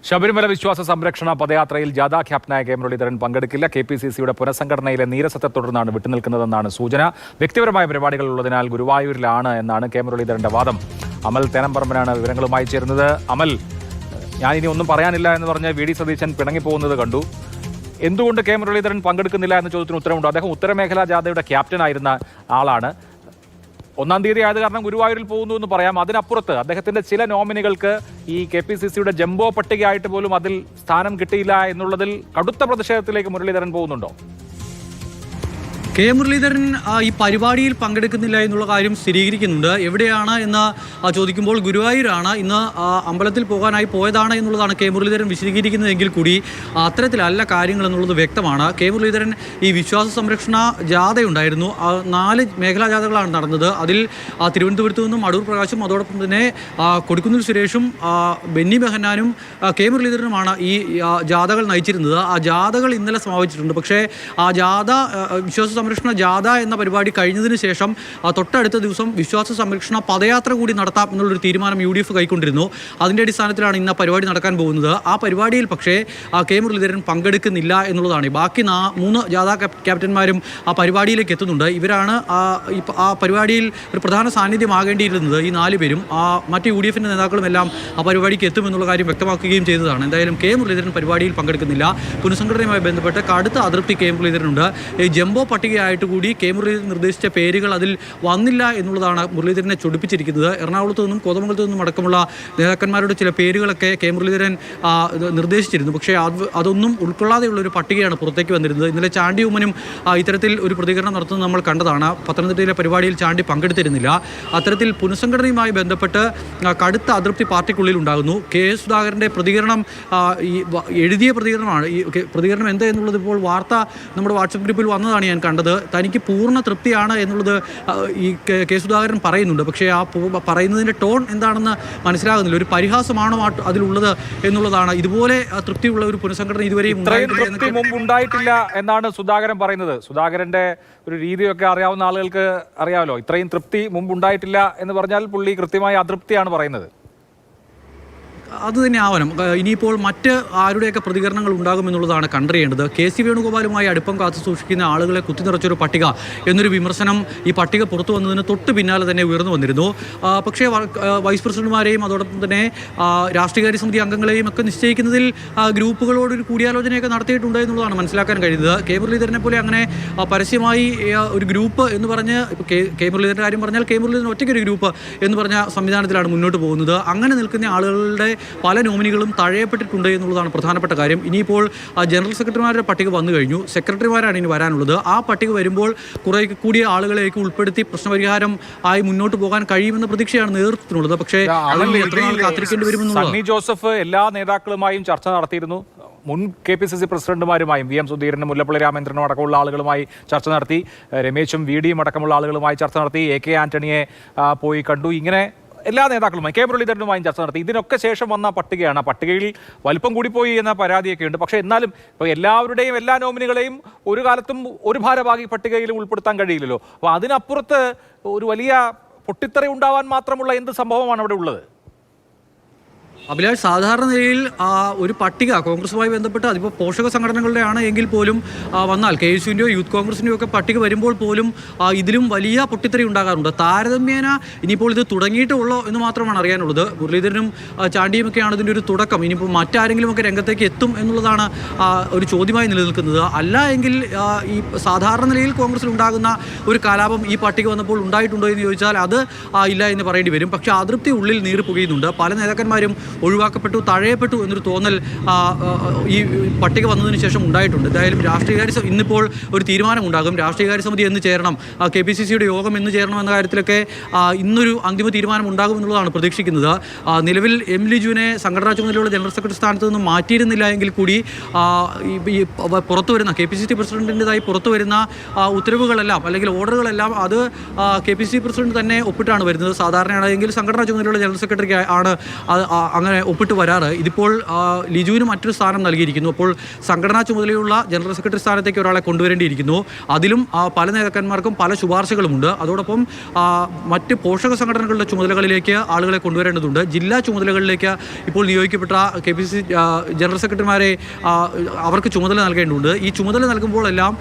ശബരിമല വിശ്വാസ സംരക്ഷണ പദയാത്രയിൽ ജാഥ ക്യാപ്റ്റനായ കെ മുരളീധരൻ പങ്കെടുക്കില്ല. KPCCയുടെ പുനഃസംഘടനയിലെ നീരസത്തെ തുടർന്നാണ് വിട്ടുനിൽക്കുന്നതെന്നാണ് സൂചന. വ്യക്തിപരമായ പരിപാടികൾ ഉള്ളതിനാൽ ഗുരുവായൂരിലാണ് എന്നാണ് കെ മുരളീധരന്റെ വാദം. അമൽ തേനംപറമ്പനാണ് വിവരങ്ങളുമായി ചേരുന്നത്. അമൽ, ഞാനിനി ഒന്നും പറയാനില്ല എന്ന് പറഞ്ഞ് VD സതീശൻ പിണങ്ങിപ്പോകുന്നത് കണ്ടു. എന്തുകൊണ്ട് കെ മുരളീധരൻ പങ്കെടുക്കുന്നില്ല എന്ന ചോദ്യത്തിന് ഉത്തരവുണ്ട്. അദ്ദേഹം ഉത്തരമേഖലാ ജാഥയുടെ ക്യാപ്റ്റനായിരുന്ന ആളാണ്. 1-ാം തീയതി ആയത് കാരണം ഗുരുവായൂരിൽ പോകുന്നു എന്ന് പറയാം. അതിനപ്പുറത്ത് അദ്ദേഹത്തിന്റെ ചില നോമിനികൾക്ക് ഈ KPCCയുടെ ജംബോ പട്ടികയായിട്ട് പോലും അതിൽ സ്ഥാനം കിട്ടിയില്ല എന്നുള്ളതിൽ കടുത്ത പ്രതിഷേധത്തിലേക്ക് മുരളീധരൻ പോകുന്നുണ്ടോ? കെ മുരളീധരൻ ഈ പരിപാടിയിൽ പങ്കെടുക്കുന്നില്ല എന്നുള്ള കാര്യം സ്ഥിരീകരിക്കുന്നുണ്ട്. എവിടെയാണ് എന്ന് ചോദിക്കുമ്പോൾ ഗുരുവായൂരാണ്. ഇന്ന് അമ്പലത്തിൽ പോകാനായി പോയതാണ് എന്നുള്ളതാണ് കെ മുരളീധരൻ വിശദീകരിക്കുന്നതെങ്കിൽ കൂടി അത്തരത്തിലല്ല കാര്യങ്ങൾ എന്നുള്ളത് വ്യക്തമാണ്. കെ മുരളീധരൻ ഈ വിശ്വാസ സംരക്ഷണ ജാഥയുണ്ടായിരുന്നു. 4 മേഖലാ ജാഥകളാണ് നടന്നത്. അതിൽ തിരുവനന്തപുരത്തു നിന്നും അടൂർ പ്രകാശും അതോടൊപ്പം തന്നെ കൊടിക്കുന്നിൽ സുരേഷും ബെന്നി ബെഹന്നാനും കെ മുരളീധരനുമാണ് ഈ ജാഥകൾ നയിച്ചിരുന്നത്. ആ ജാഥകൾ ഇന്നലെ സമാപിച്ചിട്ടുണ്ട്. പക്ഷേ ആ ജാഥ വിശ്വാസ സംരക്ഷണ ജാഥ എന്ന പരിപാടി കഴിഞ്ഞതിന് ശേഷം തൊട്ടടുത്ത ദിവസം വിശ്വാസ സംരക്ഷണ പദയാത്ര കൂടി നടത്താം എന്നുള്ളൊരു തീരുമാനം UDF കൈക്കൊണ്ടിരുന്നു. അതിൻ്റെ അടിസ്ഥാനത്തിലാണ് ഇന്ന് പരിപാടി നടക്കാൻ പോകുന്നത്. ആ പരിപാടിയിൽ പക്ഷേ കെ മുരളീധരൻ പങ്കെടുക്കുന്നില്ല എന്നുള്ളതാണ്. ബാക്കി 3 ജാഥ ക്യാപ്റ്റന്മാരും ആ പരിപാടിയിലേക്ക് എത്തുന്നുണ്ട്. ഇവരാണ് ആ പരിപാടിയിൽ ഒരു പ്രധാന സാന്നിധ്യമാകേണ്ടിയിരുന്നത്. ഈ 4 പേരും മറ്റ് UDFിൻ്റെ നേതാക്കളും എല്ലാം ആ പരിപാടിക്ക് എത്തുമെന്നുള്ള കാര്യം വ്യക്തമാക്കുകയും ചെയ്തതാണ്. എന്തായാലും കെ മുരളീധരൻ പരിപാടിയിൽ പങ്കെടുക്കുന്നില്ല. പുനഃസംഘടനയുമായി ബന്ധപ്പെട്ട് കടുത്ത അതൃപ്തി കെ മുരളീധരനുണ്ട്. ഈ ജംബോ പട്ടികയായിട്ട് കൂടി കെ മുരളീധരൻ നിർദ്ദേശിച്ച പേരുകൾ അതിൽ വന്നില്ല എന്നുള്ളതാണ് മുരളീധരനെ ചൊടിപ്പിച്ചിരിക്കുന്നത്. എറണാകുളത്തു നിന്നും കോതമംഗലത്തു നിന്നും അടക്കമുള്ള നേതാക്കന്മാരുടെ ചില പേരുകളൊക്കെ കെ മുരളീധരൻ നിർദ്ദേശിച്ചിരുന്നു. പക്ഷേ അതൊന്നും ഉൾക്കൊള്ളാതെയുള്ള ഒരു പട്ടികയാണ് പുറത്തേക്ക് വന്നിരുന്നത്. ഇന്നലെ ചാണ്ടി ഉമ്മനും ഇത്തരത്തിൽ ഒരു പ്രതികരണം നടത്തുന്നത് നമ്മൾ കണ്ടതാണ്. പത്തനംതിട്ടയിലെ പരിപാടിയിൽ ചാണ്ടി പങ്കെടുത്തിരുന്നില്ല. അത്തരത്തിൽ പുനഃസംഘടനയുമായി ബന്ധപ്പെട്ട് കടുത്ത അതൃപ്തി പാർട്ടിക്കുള്ളിൽ ഉണ്ടാകുന്നു. കെ സുധാകരൻ്റെ പ്രതികരണം എഴുതിയ പ്രതികരണമാണ്. ഈ പ്രതികരണം എന്താ എന്നുള്ളത് ഇപ്പോൾ വാർത്ത നമ്മുടെ വാട്സപ്പ് ഗ്രൂപ്പിൽ വന്നതാണ് ഞാൻ കണ്ടത്. തനിക്ക് പൂർണ്ണ തൃപ്തിയാണ് എന്നുള്ളത് ഈ കെ സുധാകരൻ പറയുന്നുണ്ട്. പക്ഷേ ആ പറയുന്നതിൻ്റെ ടോൺ എന്താണെന്ന് മനസ്സിലാകുന്നില്ല. ഒരു പരിഹാസമാണോ അതിലുള്ളത് എന്നുള്ളതാണ്. ഇതുപോലെ തൃപ്തിയുള്ള ഒരു പുനഃസംഘടന ഇതുവരെയും ഉണ്ടായിട്ടില്ല എന്നാണ് സുധാകരൻ പറയുന്നത്. സുധാകരന്റെ ഒരു രീതിയൊക്കെ അറിയാവുന്ന ആളുകൾക്ക് അറിയാമല്ലോ. ഇത്രയും തൃപ്തി മുമ്പ് ഉണ്ടായിട്ടില്ല എന്ന് പറഞ്ഞാൽ പുള്ളി കൃത്യമായ അതൃപ്തിയാണ് പറയുന്നത്. അത് തന്നെ ആവണം. ഇനിയിപ്പോൾ മറ്റ് ആരുടെയൊക്കെ പ്രതികരണങ്ങൾ ഉണ്ടാകുമെന്നുള്ളതാണ് കണ്ടറിയേണ്ടത്. KC വേണുഗോപാലുമായി അടുപ്പം കാത്തു സൂക്ഷിക്കുന്ന ആളുകളെ കുത്തിനിറച്ചൊരു പട്ടിക എന്നൊരു വിമർശനം ഈ പട്ടിക പുറത്തു വന്നതിന് തൊട്ട് പിന്നാലെ തന്നെ ഉയർന്നു വന്നിരുന്നു. പക്ഷേ വൈസ് പ്രസിഡന്റുമാരെയും അതോടൊപ്പം തന്നെ രാഷ്ട്രീയകാര്യ സമിതി അംഗങ്ങളെയും ഒക്കെ നിശ്ചയിക്കുന്നതിൽ ഗ്രൂപ്പുകളോടൊരു കൂടിയാലോചനയൊക്കെ നടത്തിയിട്ടുണ്ട് എന്നുള്ളതാണ് മനസ്സിലാക്കാൻ കഴിയുന്നത്. കെ മുരളീധരനെ പോലെ അങ്ങനെ പരസ്യമായി ഒരു ഗ്രൂപ്പ് എന്ന് പറഞ്ഞ് കെ മുരളീധരൻ്റെ കാര്യം പറഞ്ഞാൽ കെ മുരളീധരൻ ഒറ്റയ്ക്കൊരു ഗ്രൂപ്പ് എന്ന് പറഞ്ഞ സംവിധാനത്തിലാണ് മുന്നോട്ട് പോകുന്നത്. അങ്ങനെ നിൽക്കുന്ന ആളുകളുടെ പല നോമിനികളും തഴയപ്പെട്ടിട്ടുണ്ട് എന്നുള്ളതാണ് പ്രധാനപ്പെട്ട കാര്യം. ഇനിയിപ്പോൾ ജനറൽ സെക്രട്ടറിമാരുടെ പട്ടിക വന്നു കഴിഞ്ഞു. സെക്രട്ടറിമാരാണ് ഇനി വരാനുള്ളത്. ആ പട്ടിക വരുമ്പോൾ കുറേ കൂടിയ ആളുകളേക്ക് ഉൾപ്പെടുത്തി പ്രശ്നപരിഹാരം ആയി മുന്നോട്ട് പോകാൻ കഴിയുമെന്ന പ്രതീക്ഷയാണ് നേതൃത്വത്തിനുള്ളത്. പക്ഷേ എത്ര നാൾ കാത്തിരിക്കേണ്ടി വരുമെന്നുള്ളത്. സണ്ണി ജോസഫ് എല്ലാ നേതാക്കളുമായും ചർച്ച നടത്തിയിരുന്നു. മുൻ KPCC പ്രസിഡന്റുമാരുമായും VM സുധീരനും മുല്ലപ്പള്ളി രാമചന്ദ്രനും അടക്കമുള്ള ആളുകളുമായി ചർച്ച നടത്തി. രമേശും VDയും അടക്കമുള്ള ആളുകളുമായി ചർച്ച നടത്തി. AK ആന്റണിയെ പോയി കണ്ടു. ഇങ്ങനെ എല്ലാ നേതാക്കളുമായി കെ മുരളീധരനുമായും ചർച്ച നടത്തി. ഇതിനൊക്കെ ശേഷം വന്ന പട്ടികയാണ്. ആ പട്ടികയിൽ വലിപ്പം കൂടിപ്പോയി എന്ന പരാതിയൊക്കെ ഉണ്ട്. പക്ഷേ എന്നാലും ഇപ്പോൾ എല്ലാവരുടെയും എല്ലാ നോമിനികളെയും ഒരു കാലത്തും ഒരു ഭാരവാഹി പട്ടികയിലും ഉൾപ്പെടുത്താൻ കഴിയില്ലല്ലോ. അപ്പോൾ അതിനപ്പുറത്ത് ഒരു വലിയ പൊട്ടിത്തെറി ഉണ്ടാവാൻ മാത്രമുള്ള എന്ത് സംഭവമാണ് അവിടെ ഉള്ളത്? അഭിലാഷ്, സാധാരണ നിലയിൽ ഒരു പട്ടിക കോൺഗ്രസുമായി ബന്ധപ്പെട്ട് അതിപ്പോൾ പോഷക സംഘടനകളുടെ ആണ് എങ്കിൽ പോലും വന്നാൽ KSUവിൻ്റെയോ യൂത്ത് കോൺഗ്രസിൻ്റെയോ ഒക്കെ പട്ടിക വരുമ്പോൾ പോലും ഇതിലും വലിയ പൊട്ടിത്തെറി ഉണ്ടാകാറുണ്ട്. താരതമ്യേന ഇനിയിപ്പോൾ ഇത് തുടങ്ങിയിട്ടുള്ളൂ എന്ന് മാത്രമാണ് അറിയാനുള്ളത്. മുരളീധരനും ചാണ്ടിയുമൊക്കെയാണ് ഇതിൻ്റെ ഒരു തുടക്കം. ഇനിയിപ്പോൾ മറ്റാരെങ്കിലുമൊക്കെ രംഗത്തേക്ക് എത്തും എന്നുള്ളതാണ് ഒരു ചോദ്യമായി നിലനിൽക്കുന്നത്. അല്ല എങ്കിൽ ഈ സാധാരണ നിലയിൽ കോൺഗ്രസിൽ ഉണ്ടാകുന്ന ഒരു കലാപം ഈ പട്ടിക വന്നപ്പോൾ ഉണ്ടായിട്ടുണ്ടോ എന്ന് ചോദിച്ചാൽ അത് ഇല്ല എന്ന് പറയേണ്ടി വരും. പക്ഷേ അതൃപ്തി ഉള്ളിൽ നീറി പുകയുന്നുണ്ട്. പല നേതാക്കന്മാരും ഒഴിവാക്കപ്പെട്ടു, തഴയപ്പെട്ടു എന്നൊരു തോന്നൽ ഈ പട്ടിക വന്നതിന് ശേഷം ഉണ്ടായിട്ടുണ്ട്. എന്തായാലും രാഷ്ട്രീയകാര്യ ഇന്നിപ്പോൾ ഒരു തീരുമാനമുണ്ടാകും. രാഷ്ട്രീയകാര്യ സമിതി എന്ന് ചേരണം, KPCCയുടെ യോഗം എന്ന് ചേരണം എന്ന കാര്യത്തിലൊക്കെ ഇന്നൊരു അന്തിമ തീരുമാനം ഉണ്ടാകുമെന്നുള്ളതാണ് പ്രതീക്ഷിക്കുന്നത്. നിലവിൽ എം ലിജുവിനെ സംഘടനാ ചുമതലയുള്ള ജനറൽ സെക്രട്ടറി സ്ഥാനത്ത് നിന്ന് മാറ്റിയിരുന്നില്ല എങ്കിൽ കൂടി ഈ പുറത്തു വരുന്ന KPCC പ്രസിഡന്റിൻ്റെതായി പുറത്തു വരുന്ന ഉത്തരവുകളെല്ലാം അല്ലെങ്കിൽ ഓർഡറുകളെല്ലാം അത് KPCC പ്രസിഡന്റ് തന്നെ ഒപ്പിട്ടാണ് വരുന്നത്. സാധാരണയാണെങ്കിൽ സംഘടനാ ചുമതലയുള്ള ജനറൽ സെക്രട്ടറിക്ക് ആണ് അങ്ങനെ അങ്ങനെ ഒപ്പിട്ട് വരാറ്. ഇതിപ്പോൾ ലിജുവിന് മറ്റൊരു സ്ഥാനം നൽകിയിരിക്കുന്നു. അപ്പോൾ സംഘടനാ ചുമതലയുള്ള ജനറൽ സെക്രട്ടറി സ്ഥാനത്തേക്ക് ഒരാളെ കൊണ്ടുവരേണ്ടിയിരിക്കുന്നു. അതിലും പല നേതാക്കന്മാർക്കും പല ശുപാർശകളുമുണ്ട്. അതോടൊപ്പം മറ്റ് പോഷക സംഘടനകളുടെ ചുമതലകളിലേക്ക് ആളുകളെ കൊണ്ടുവരേണ്ടതുണ്ട്. ജില്ലാ ചുമതലകളിലേക്ക് ഇപ്പോൾ നിയോഗിക്കപ്പെട്ട KPCC ജനറൽ സെക്രട്ടറിമാരെ അവർക്ക് ചുമതല നൽകേണ്ടതുണ്ട്. ഈ ചുമതല നൽകുമ്പോഴെല്ലാം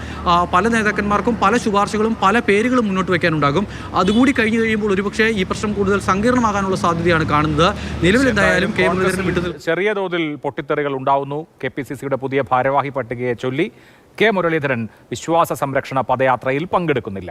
പല നേതാക്കന്മാർക്കും പല ശുപാർശകളും പല പേരുകളും മുന്നോട്ട് വയ്ക്കാനുണ്ടാകും. അതുകൂടി കഴിഞ്ഞു കഴിയുമ്പോൾ ഒരുപക്ഷെ ഈ പ്രശ്നം കൂടുതൽ സങ്കീർണമാകാനുള്ള സാധ്യതയാണ് കാണുന്നത്. നിലവിൽ എന്തായാലും കെ മുരളീധരൻ ചെറിയ തോതിൽ പൊട്ടിത്തെറികൾ ഉണ്ടാവുന്നു. KPCCയുടെ പുതിയ ഭാരവാഹി പട്ടികയെ ചൊല്ലി കെ മുരളീധരൻ വിശ്വാസ സംരക്ഷണ പദയാത്രയിൽ പങ്കെടുക്കുന്നില്ല.